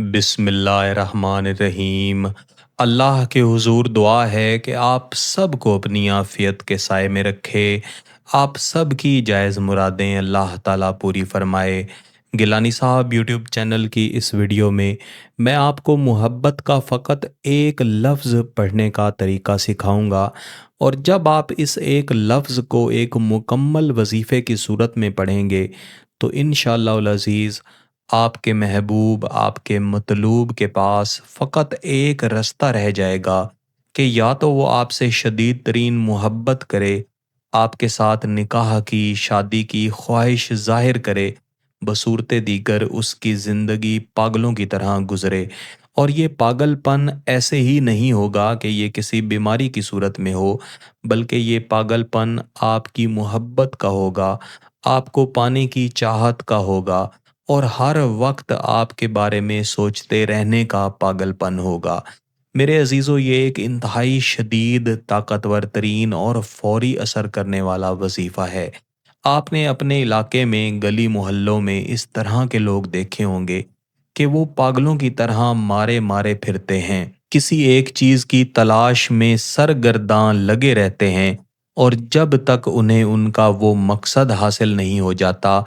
बिस्मिल्लाहिर्रहमानिर्रहीम। अल्लाह के हुजूर दुआ है कि आप सब को अपनी आफ़ियत के साए में रखे। आप सब की जायज़ मुरादें अल्लाह ताला पूरी फ़रमाए। गिलानी साहब यूट्यूब चैनल की इस वीडियो में मैं आपको मोहब्बत का फ़कत एक लफ्ज़ पढ़ने का तरीका सिखाऊंगा, और जब आप इस एक लफ्ज़ को एक मुकम्मल वजीफ़े की सूरत में पढ़ेंगे तो इंशाअल्लाहुल अज़ीज़ आपके महबूब, आपके मतलूब के पास फ़कत एक रास्ता रह जाएगा कि या तो वो आपसे शदीद तरीन मोहब्बत करे, आपके साथ निकाह की, शादी की ख्वाहिश ज़ाहिर करे, बसूरत दीगर उसकी ज़िंदगी पागलों की तरह गुज़रे। और ये पागलपन ऐसे ही नहीं होगा कि ये किसी बीमारी की सूरत में हो, बल्कि ये पागलपन आपकी मोहब्बत का होगा, आपको पाने की चाहत का होगा, और हर वक्त आपके बारे में सोचते रहने का पागलपन होगा। मेरे अजीज़ों, ये एक इंतहाई शदीद, ताकतवर तरीन और फौरी असर करने वाला वजीफ़ा है। आपने अपने इलाके में, गली मोहल्लों में इस तरह के लोग देखे होंगे कि वो पागलों की तरह मारे मारे फिरते हैं, किसी एक चीज़ की तलाश में सरगर्दां लगे रहते हैं, और जब तक उन्हें उनका वो मकसद हासिल नहीं हो जाता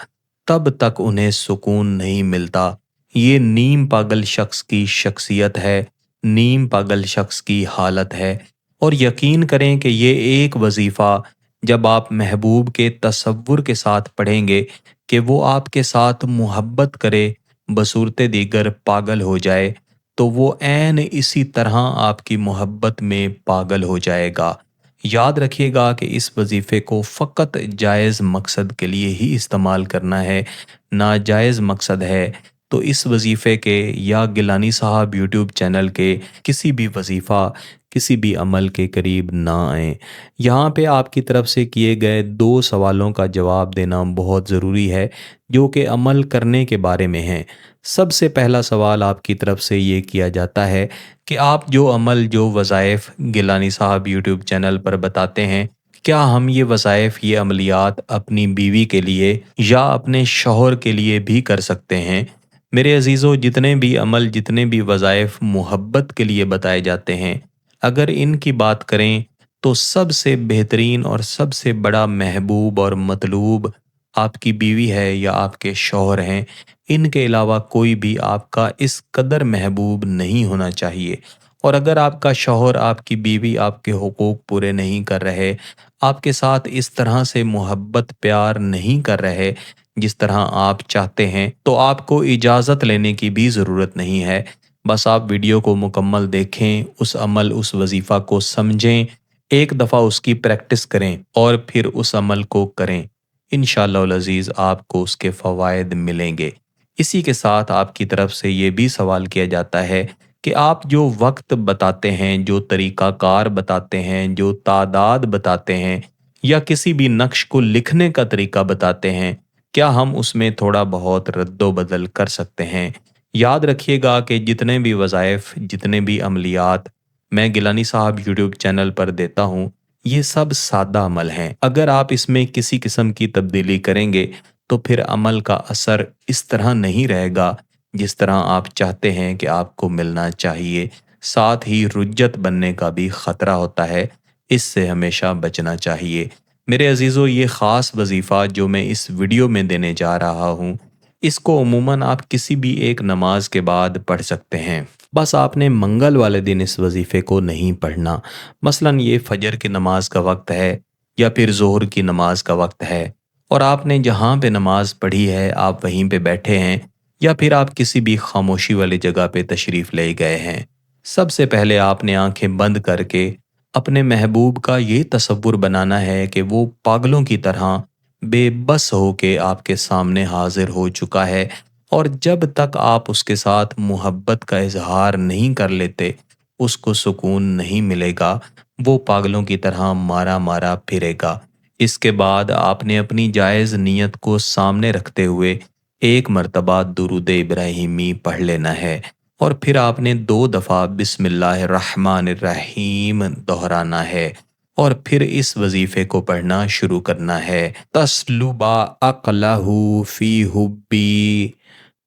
तब तक उन्हें सुकून नहीं मिलता। ये नीम पागल शख्स की शख्सियत है, नीम पागल शख्स की हालत है। और यकीन करें कि ये एक वजीफ़ा जब आप महबूब के तसव्वुर के साथ पढ़ेंगे कि वो आपके साथ मोहब्बत करे, बसूरत दीगर पागल हो जाए, तो वो ऐन इसी तरह आपकी मोहब्बत में पागल हो जाएगा। याद रखिएगा कि इस वजीफ़े को फ़कत जायज़ मकसद के लिए ही इस्तेमाल करना है। नाजायज़ मकसद है तो इस वजीफ़े के या गिलानी साहब यूट्यूब चैनल के किसी भी वजीफ़ा, किसी भी अमल के करीब ना आएँ। यहाँ पे आपकी तरफ से किए गए 2 सवालों का जवाब देना बहुत ज़रूरी है, जो कि अमल करने के बारे में हैं। सबसे पहला सवाल आपकी तरफ से ये किया जाता है कि आप जो अमल, जो वज़ाइफ़ गिलानी साहब यूट्यूब चैनल पर बताते हैं, क्या हम ये वज़ाइफ़, ये अमलियात अपनी बीवी के लिए या अपने शौहर के लिए भी कर सकते हैं? मेरे अज़ीज़ों, जितने भी अमल, जितने भी वज़ाइफ़ मोहब्बत के लिए बताए जाते हैं, अगर इनकी बात करें तो सबसे बेहतरीन और सबसे बड़ा महबूब और मतलूब आपकी बीवी है या आपके शौहर हैं। इनके अलावा कोई भी आपका इस कदर महबूब नहीं होना चाहिए। और अगर आपका शौहर, आपकी बीवी आपके हुकूक पूरे नहीं कर रहे, आपके साथ इस तरह से मोहब्बत प्यार नहीं कर रहे जिस तरह आप चाहते हैं, तो आपको इजाज़त लेने की भी ज़रूरत नहीं है। बस आप वीडियो को मुकम्मल देखें, उस अमल, उस वजीफ़ा को समझें, एक दफ़ा उसकी प्रैक्टिस करें और फिर उस अमल को करें। इंशाअल्लाहुल अज़ीज़ आपको उसके फ़वाइद मिलेंगे। इसी के साथ आपकी तरफ से ये भी सवाल किया जाता है कि आप जो वक्त बताते हैं, जो तरीक़ाकार बताते हैं, जो तादाद बताते हैं, या किसी भी नक्श को लिखने का तरीका बताते हैं, क्या हम उसमें थोड़ा बहुत रद्दो-बदल कर सकते हैं? याद रखिएगा कि जितने भी वज़ाइफ़, जितने भी अमलियात मैं गिलानी साहब यूट्यूब चैनल पर देता हूँ, ये सब सादा अमल हैं। अगर आप इसमें किसी किस्म की तब्दीली करेंगे तो फिर अमल का असर इस तरह नहीं रहेगा जिस तरह आप चाहते हैं कि आपको मिलना चाहिए। साथ ही रुज्जत बनने का भी ख़तरा होता है, इससे हमेशा बचना चाहिए। मेरे अज़ीज़ों, ये ख़ास वजीफ़ा जो मैं इस वीडियो में देने जा रहा हूँ, इसको अमूमन आप किसी भी एक नमाज के बाद पढ़ सकते हैं। बस आपने मंगल वाले दिन इस वजीफ़े को नहीं पढ़ना। मसलन ये फजर की नमाज का वक्त है या फिर ज़ोहर की नमाज का वक्त है, और आपने जहाँ पे नमाज पढ़ी है आप वहीं पे बैठे हैं, या फिर आप किसी भी खामोशी वाली जगह पे तशरीफ़ ले गए हैं। सबसे पहले आपने आंखें बंद करके अपने महबूब का ये तसव्वुर बनाना है कि वो पागलों की तरह बेबस होके आपके सामने हाजिर हो चुका है, और जब तक आप उसके साथ मोहब्बत का इजहार नहीं कर लेते, उसको सुकून नहीं मिलेगा। वो पागलों की तरह मारा मारा फिरेगा। इसके बाद आपने अपनी जायज़ नीयत को सामने रखते हुए एक मर्तबा दुरूद इब्राहिमी पढ़ लेना है, और फिर आपने 2 दफ़ा बिस्मिल्लाहिर्रहमानिर्रहीम दोहराना है, और फिर इस वजीफ़े को पढ़ना शुरू करना है। तस्लुबा अक़लहू फ़ी हुब्बी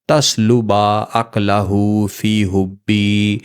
تسلبا عقلہ فی حبی۔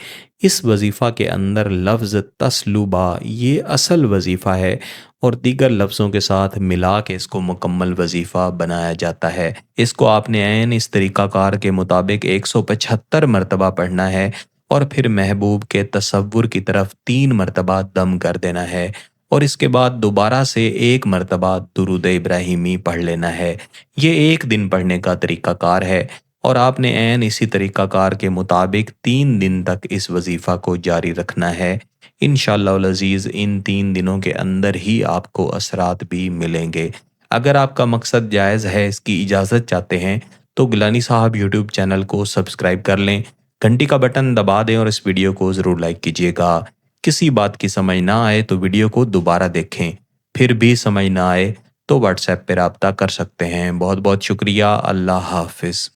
اس وظیفہ کے اندر لفظ تسلبا یہ اصل وظیفہ ہے، اور دیگر لفظوں کے ساتھ ملا کے اس کو مکمل وظیفہ بنایا جاتا ہے۔ اس کو آپ نے عین اس طریقہ کار کے مطابق 175 مرتبہ پڑھنا ہے، اور پھر محبوب کے تصور کی طرف 3 مرتبہ دم کر دینا ہے، اور اس کے بعد دوبارہ سے 1 مرتبہ درود ابراہیمی پڑھ لینا ہے۔ یہ ایک دن پڑھنے کا طریقہ کار ہے، اور آپ نے عین اسی طریقہ کار کے مطابق 3 دن تک اس وظیفہ کو جاری رکھنا ہے۔ انشاءاللہ العزیز ان 3 دنوں کے اندر ہی آپ کو اثرات بھی ملیں گے۔ اگر آپ کا مقصد جائز ہے، اس کی اجازت چاہتے ہیں، تو گیلانی صاحب یوٹیوب چینل کو سبسکرائب کر لیں، گھنٹی کا بٹن دبا دیں، اور اس ویڈیو کو ضرور لائک کیجیے گا۔ کسی بات کی سمجھ نہ آئے تو ویڈیو کو دوبارہ دیکھیں، پھر بھی سمجھ نہ آئے تو واٹس ایپ پہ رابطہ کر سکتے ہیں۔ بہت بہت شکریہ۔ اللہ حافظ۔